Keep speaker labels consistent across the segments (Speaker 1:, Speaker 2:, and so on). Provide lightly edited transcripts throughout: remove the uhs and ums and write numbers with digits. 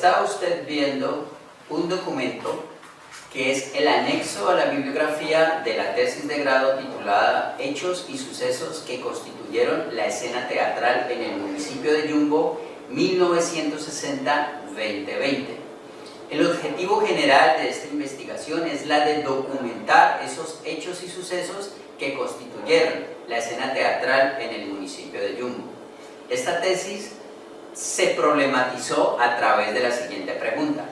Speaker 1: Está usted viendo un documento que es el anexo a la bibliografía de la tesis de grado titulada Hechos y sucesos que constituyeron la escena teatral en el municipio de Yumbo 1960-2020. El objetivo general de esta investigación es la de documentar esos hechos y sucesos que constituyeron la escena teatral en el municipio de Yumbo. Esta tesis se problematizó a través de la siguiente pregunta: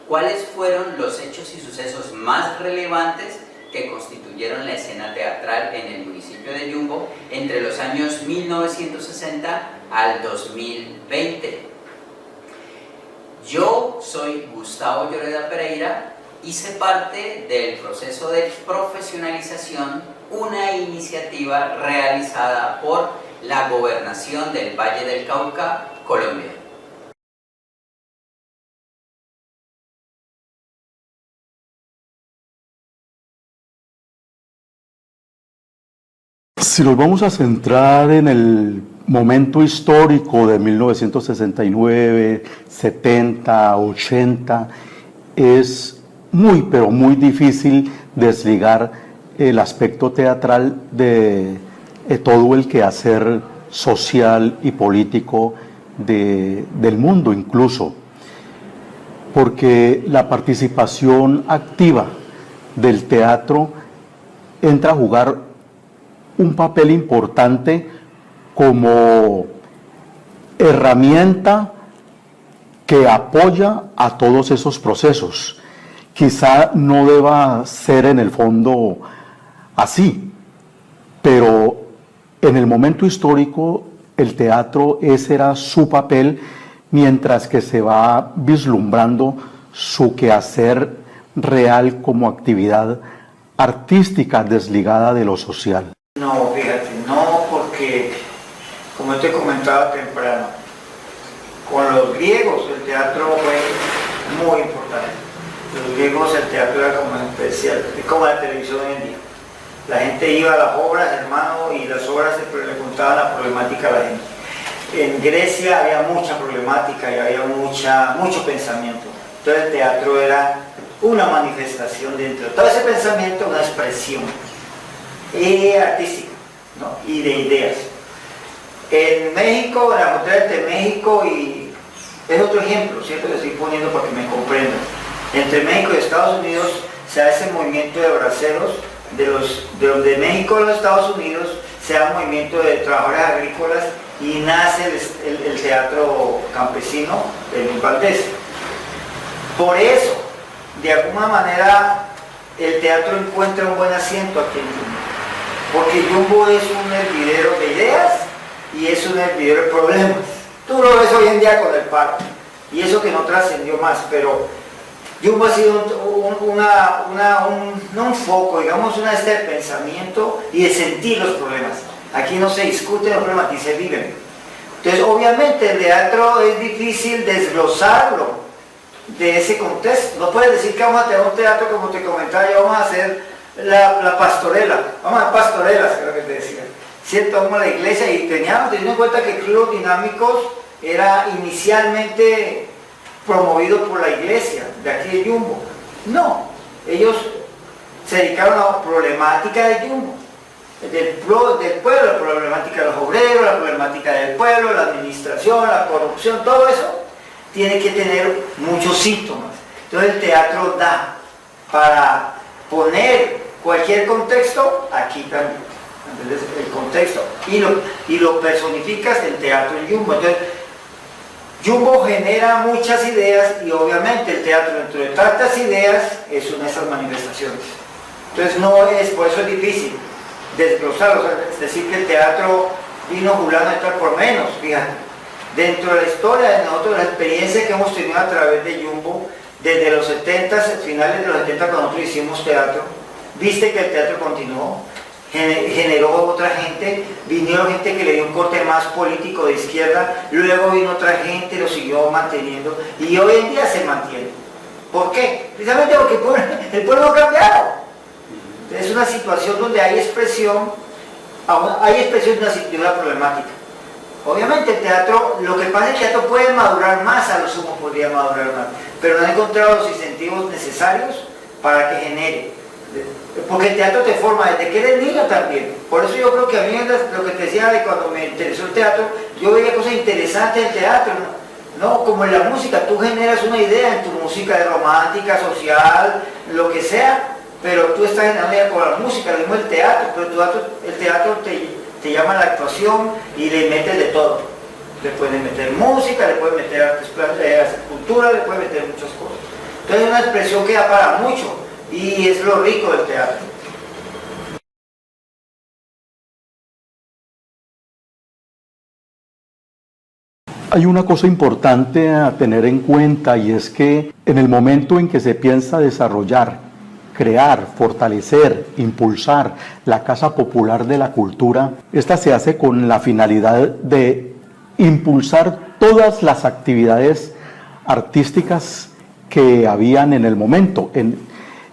Speaker 1: ¿cuáles fueron los hechos y sucesos más relevantes que constituyeron la escena teatral en el municipio de Yumbo entre los años 1960 al 2020? Yo soy Gustavo Lloreda Pereira, hice parte del proceso de profesionalización, una iniciativa realizada por la Gobernación del Valle del Cauca, Colombia.
Speaker 2: Si nos vamos a centrar en el momento histórico de 1969, 70, 80, es muy, pero muy difícil desligar el aspecto teatral de todo el quehacer social y político del mundo incluso, porque la participación activa del teatro entra a jugar un papel importante como herramienta que apoya a todos esos procesos. Quizá no deba ser en el fondo así, pero en el momento histórico el teatro, ese era su papel, mientras que se va vislumbrando su quehacer real como actividad artística desligada de lo social.
Speaker 3: No, fíjate, no, porque como te comentaba temprano, con los griegos el teatro fue muy importante. Los griegos el teatro era como especial, como la televisión hoy en día. La gente iba a las obras, hermano, y las obras le contaban la problemática a la gente. En Grecia había mucha problemática y había mucho pensamiento. Entonces el teatro era una manifestación dentro de todo ese pensamiento, una expresión artística, ¿no? Y de ideas. En México, la frontera entre México y... es otro ejemplo, ¿cierto? Le estoy poniendo para que me comprendan. Entre México y Estados Unidos se da ese movimiento de braceros, de México a los Estados Unidos se da un movimiento de trabajadores agrícolas y nace el teatro campesino de Luis Valdés. Por eso, de alguna manera, el teatro encuentra un buen asiento aquí en Yumbo, porque Yumbo es un hervidero de ideas y es un hervidero de problemas. Tú lo ves hoy en día con el paro, y eso que no trascendió más, pero Yumbo ha sido no un foco, digamos, una de pensamiento y de sentir los problemas. Aquí no se discuten los problemas, aquí se viven. Entonces, obviamente, el teatro es difícil desglosarlo de ese contexto. No puedes decir que vamos a tener un teatro, como te comentaba, y vamos a hacer la pastorela. Vamos a hacer pastorelas, creo que te decía. ¿Cierto? Vamos a la iglesia y teníamos, teniendo en cuenta que Clubes Dinámicos era inicialmente promovido por la iglesia de aquí de Yumbo. No, ellos se dedicaron a la problemática de Yumbo, del pueblo, la problemática de los obreros, la problemática del pueblo, la administración, la corrupción, todo eso tiene que tener muchos síntomas. Entonces el teatro da para poner cualquier contexto aquí también. Entonces el contexto y lo personificas en teatro en Yumbo. Entonces Yumbo genera muchas ideas y obviamente el teatro dentro de tantas ideas es una de esas manifestaciones. Entonces por eso es difícil desglosarlo, es decir que el teatro vino fulano a estar por menos, fíjate. Dentro de la historia de nosotros, la experiencia que hemos tenido a través de Yumbo, desde los 70, finales de los 70 cuando nosotros hicimos teatro, viste que el teatro continuó, generó otra gente, vinieron gente que le dio un corte más político de izquierda, luego vino otra gente, lo siguió manteniendo y hoy en día se mantiene. ¿Por qué? Precisamente porque el pueblo ha cambiado. Es una situación donde hay expresión de una problemática. Obviamente el teatro, lo que pasa es que el teatro puede madurar más, a lo sumo podría madurar más, pero no ha encontrado los incentivos necesarios para que genere. Porque el teatro te forma desde que eres niño también. Por eso yo creo que a mí lo que te decía de cuando me interesó el teatro, yo veía cosas interesantes en teatro, ¿no? Como en la música, tú generas una idea en tu música de romántica, social, lo que sea, pero tú estás generando ya con la música, lo mismo el teatro, pero el teatro te llama a la actuación y le metes de todo. Le puedes meter música, le puedes meter cultura, le puedes meter muchas cosas. Entonces es una expresión que da para mucho y es lo rico del teatro.
Speaker 2: Hay una cosa importante a tener en cuenta y es que en el momento en que se piensa desarrollar, crear, fortalecer, impulsar la Casa Popular de la Cultura, esta se hace con la finalidad de impulsar todas las actividades artísticas que habían en el momento,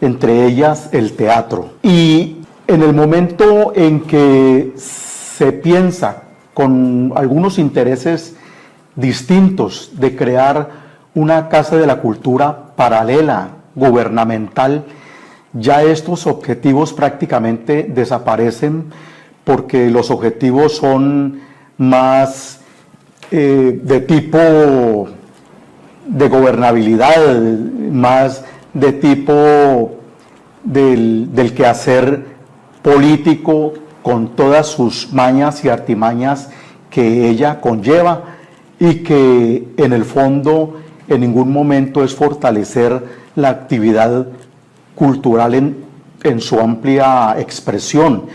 Speaker 2: entre ellas el teatro. Y en el momento en que se piensa con algunos intereses distintos de crear una Casa de la Cultura paralela, gubernamental, ya estos objetivos prácticamente desaparecen porque los objetivos son más de tipo de gobernabilidad, más de tipo del quehacer político con todas sus mañas y artimañas que ella conlleva y que en el fondo en ningún momento es fortalecer la actividad cultural en su amplia expresión,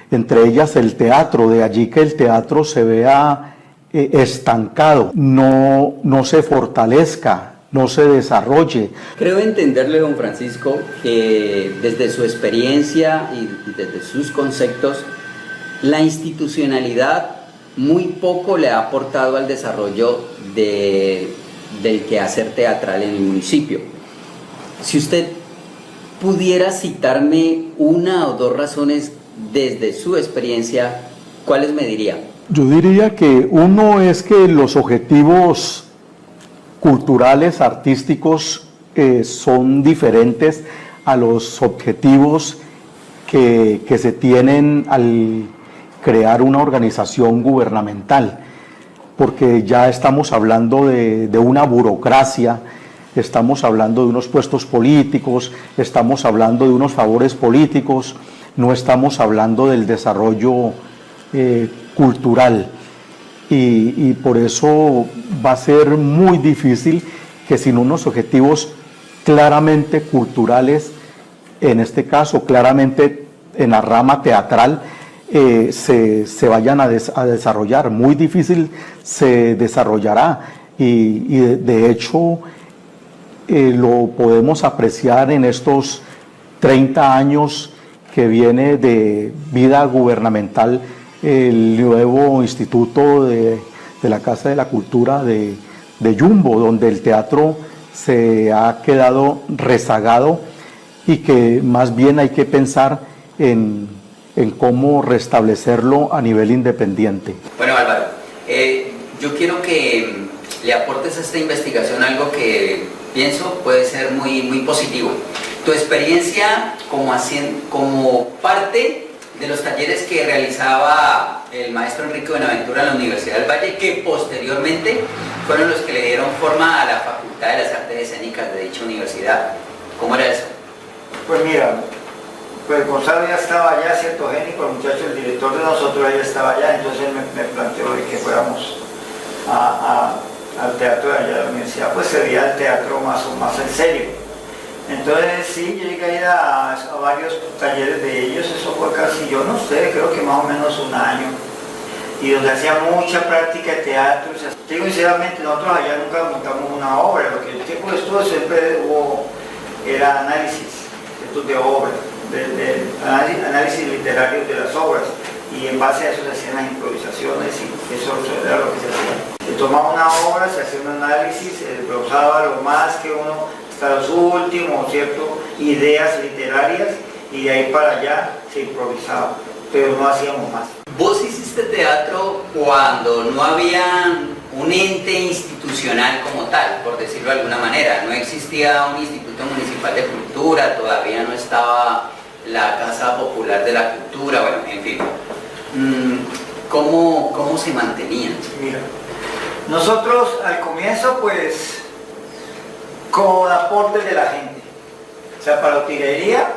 Speaker 2: entre ellas el teatro, de allí que el teatro se vea estancado, no se fortalezca, no se desarrolle.
Speaker 1: Creo entenderle, don Francisco, que desde su experiencia y desde sus conceptos, la institucionalidad muy poco le ha aportado al desarrollo del quehacer teatral en el municipio. Si usted pudiera citarme una o dos razones desde su experiencia, ¿cuáles me diría?
Speaker 2: Yo diría que uno es que los objetivos culturales, artísticos, son diferentes a los objetivos que se tienen al crear una organización gubernamental, porque ya estamos hablando de una burocracia, estamos hablando de unos puestos políticos, estamos hablando de unos favores políticos, no estamos hablando del desarrollo cultural. Y por eso va a ser muy difícil que sin unos objetivos claramente culturales, en este caso claramente en la rama teatral, se vayan a desarrollar. Muy difícil se desarrollará y de hecho lo podemos apreciar en estos 30 años que viene de vida gubernamental el nuevo instituto de la Casa de la Cultura de Yumbo, donde el teatro se ha quedado rezagado y que más bien hay que pensar en cómo restablecerlo a nivel independiente.
Speaker 1: Bueno, Álvaro, yo quiero que le aportes a esta investigación algo que pienso puede ser muy, muy positivo. Tu experiencia como parte de los talleres que realizaba el maestro Enrique Buenaventura en la Universidad del Valle, que posteriormente fueron los que le dieron forma a la Facultad de las Artes Escénicas de dicha universidad. ¿Cómo era eso?
Speaker 3: Pues mira, pues Gonzalo ya estaba allá, cierto Génico, el muchacho, el director de nosotros, ya estaba allá, entonces él me planteó de que fuéramos al teatro de allá de la universidad, pues sería el teatro más en serio. Entonces sí, yo llegué a ir a varios talleres de ellos, eso fue casi, yo no sé, creo que más o menos un año, y donde hacía mucha práctica de teatro. O sea, digo sinceramente, nosotros allá nunca montamos una obra, lo que el tiempo de estudio siempre era análisis de obras, análisis literario de las obras, y en base a eso se hacían las improvisaciones y eso era lo que se hacía. Se tomaba una obra, se hacía un análisis, se desglosaba lo más que uno, hasta los últimos, ¿cierto?, ideas literarias, y de ahí para allá se improvisaba, pero no hacíamos más.
Speaker 1: Vos hiciste este teatro cuando no había un ente institucional como tal, por decirlo de alguna manera. No existía un Instituto Municipal de Cultura, todavía no estaba la Casa Popular de la Cultura, bueno, en fin. ¿Cómo se mantenían?
Speaker 3: Mira, nosotros al comienzo pues con aportes de la gente, o sea, para la utilería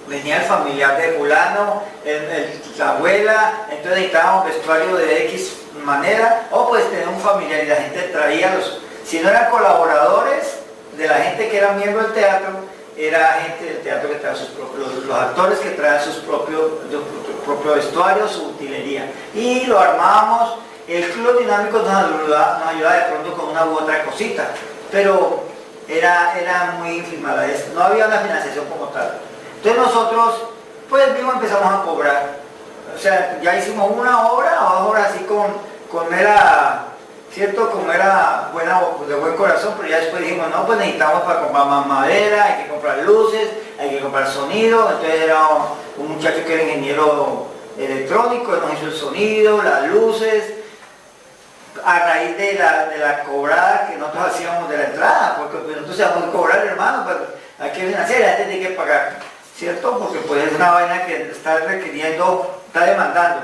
Speaker 3: venía el familiar de fulano, la abuela, entonces necesitábamos vestuario de X manera, o pues tener un familiar y la gente traía si no eran colaboradores de la gente que era miembro del teatro, era gente del teatro que traía sus propios, los actores que traían sus propios vestuarios, su utilería, y lo armábamos. El Club Dinámico nos ayudaba de pronto con una u otra cosita, pero era muy ínfima, no había una financiación como tal. Entonces nosotros, pues mismo empezamos a cobrar. O sea, ya hicimos una obra, 2 obras así con mera, ¿cierto? Como era buena, de buen corazón, pero ya después dijimos, no, pues necesitamos para comprar más madera, hay que comprar luces, hay que comprar sonido. Entonces era un muchacho que era ingeniero electrónico, él nos hizo el sonido, las luces, a raíz de la cobrada que nosotros hacíamos de la entrada, porque pues, nosotros íbamos a cobrar, hermano, pero hay que financiar, la gente tiene que pagar, ¿cierto? Porque pues es una vaina que está requiriendo, está demandando.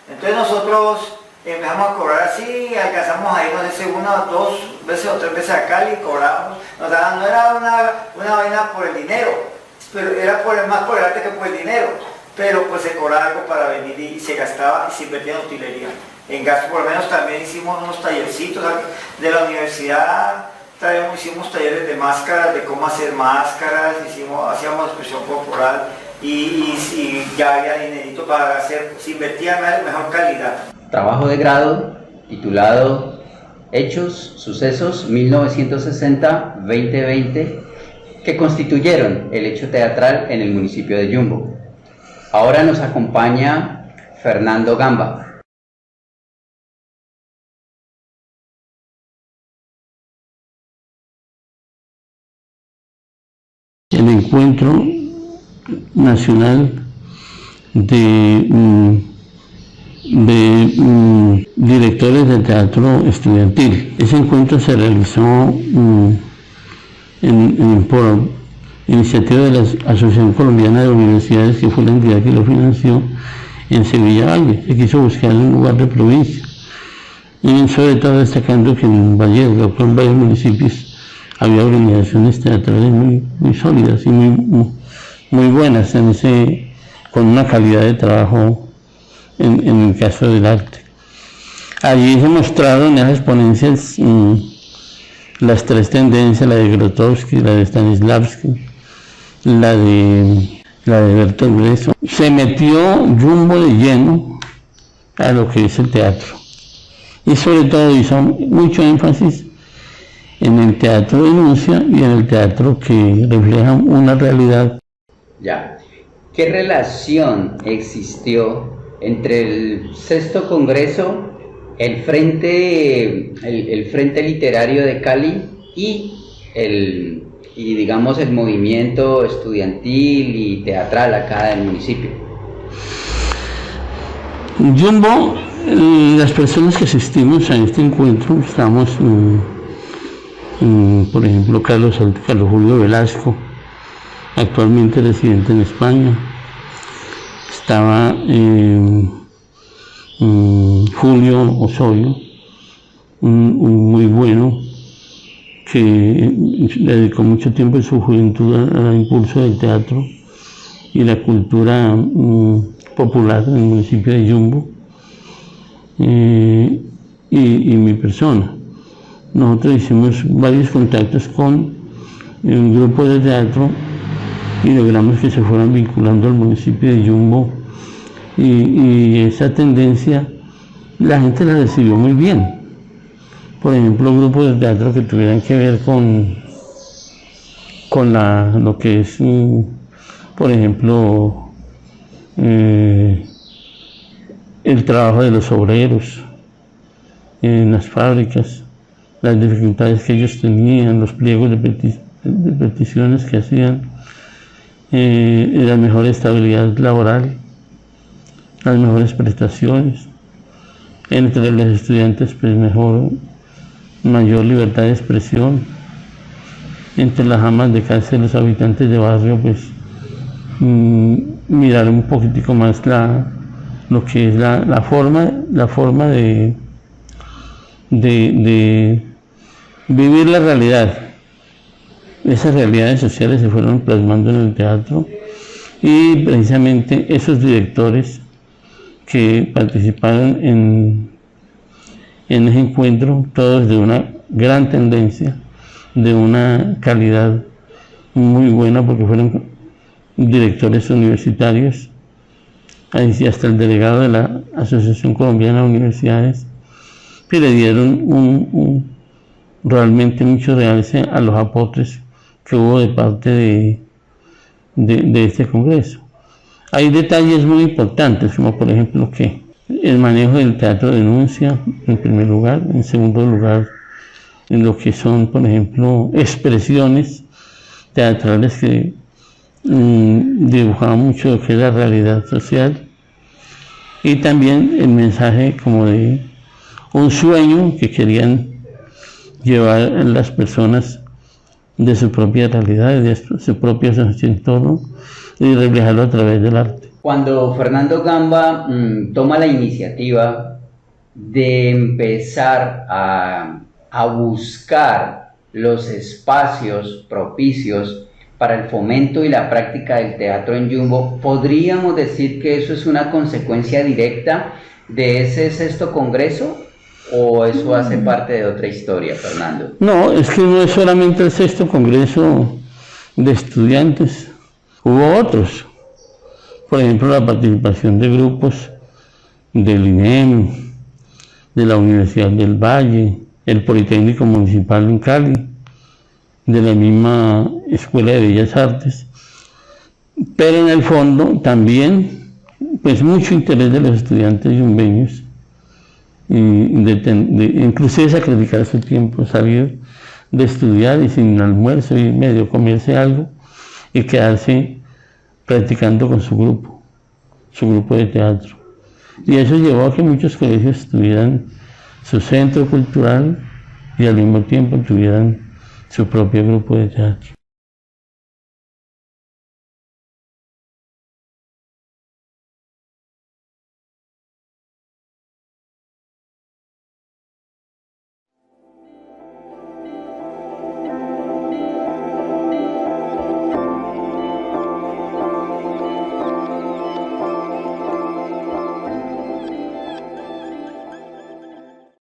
Speaker 3: Entonces nosotros empezamos a cobrar así, alcanzamos a irnos ese 1, 2 veces o 3 veces a Cali y cobrábamos. O sea, no era una vaina por el dinero, pero era más por el arte que por el dinero. Pero pues se cobraba algo para venir y se gastaba y se invertía en utilería. En gasto, por lo menos también hicimos unos tallercitos de la universidad, hicimos talleres de máscaras, de cómo hacer máscaras, hacíamos expresión corporal y ya había dinerito para se invertía en mejor calidad.
Speaker 1: Trabajo de grado titulado Hechos, Sucesos 1960-2020 que constituyeron el hecho teatral en el municipio de Yumbo. Ahora nos acompaña Fernando Gamba.
Speaker 4: El encuentro nacional de directores de teatro estudiantil. Ese encuentro se realizó por iniciativa de la Asociación Colombiana de Universidades, que fue la entidad que lo financió, en Sevilla Valle. Se quiso buscar un lugar de provincia. Y sobre todo destacando que en en varios municipios, había organizaciones teatrales muy sólidas y muy buenas con una calidad de trabajo en el caso del arte. Allí se mostraron en esas ponencias las 3 tendencias, la de Grotowski, la de Stanislavski, la de Bertolt Brecht. Se metió Yumbo de lleno a lo que es el teatro y sobre todo hizo mucho énfasis en el teatro de denuncia y en el teatro que refleja una realidad.
Speaker 1: Ya. ¿Qué relación existió entre el 6º Congreso, el Frente Literario de Cali y digamos el movimiento estudiantil y teatral acá del municipio?
Speaker 4: Yumbo, las personas que asistimos a este encuentro, estamos por ejemplo Carlos Julio Velasco, actualmente residente en España. Estaba Julio Osorio, un muy bueno, que dedicó mucho tiempo de su juventud al impulso del teatro y la cultura popular en el municipio de Yumbo, y mi persona. Nosotros hicimos varios contactos con un grupo de teatro y logramos que se fueran vinculando al municipio de Yumbo, y esa tendencia la gente la recibió muy bien. Por ejemplo, grupos de teatro que tuvieran que ver con lo que es, por ejemplo, el trabajo de los obreros en las fábricas, las dificultades que ellos tenían, los pliegos de peticiones que hacían, la mejor estabilidad laboral, las mejores prestaciones. entre los estudiantes pues mayor libertad de expresión, entre las amas de casa y los habitantes de barrio pues mirar un poquitico más lo que es la forma de vivir la realidad. Esas realidades sociales se fueron plasmando en el teatro y precisamente esos directores que participaron en ese encuentro, todos de una gran tendencia, de una calidad muy buena, porque fueron directores universitarios, hasta el delegado de la Asociación Colombiana de Universidades, que le dieron realmente mucho realce a los aportes que hubo de parte de este congreso. Hay detalles muy importantes, como por ejemplo que el manejo del teatro de denuncia, en primer lugar; en segundo lugar, en lo que son, por ejemplo, expresiones teatrales que dibujaban mucho lo que es la realidad social, y también el mensaje como de un sueño que querían llevar a las personas de su propia realidad, de su propio entorno, y reflejarlo a través del arte.
Speaker 1: Cuando Fernando Gamba toma la iniciativa de empezar a buscar los espacios propicios para el fomento y la práctica del teatro en Yumbo, ¿podríamos decir que eso es una consecuencia directa de ese 6º Congreso? ¿O eso hace parte de otra historia, Fernando?
Speaker 4: No, es que no es solamente el 6º Congreso de estudiantes, hubo otros. Por ejemplo, la participación de grupos del INEM, de la Universidad del Valle, el Politécnico Municipal en Cali, de la misma Escuela de Bellas Artes, pero en el fondo también pues mucho interés de los estudiantes yumbeños, inclusive sacrificar su tiempo, salir de estudiar y sin almuerzo y medio comerse algo y quedarse practicando con su grupo de teatro. Y eso llevó a que muchos colegios tuvieran su centro cultural y al mismo tiempo tuvieran su propio grupo de teatro.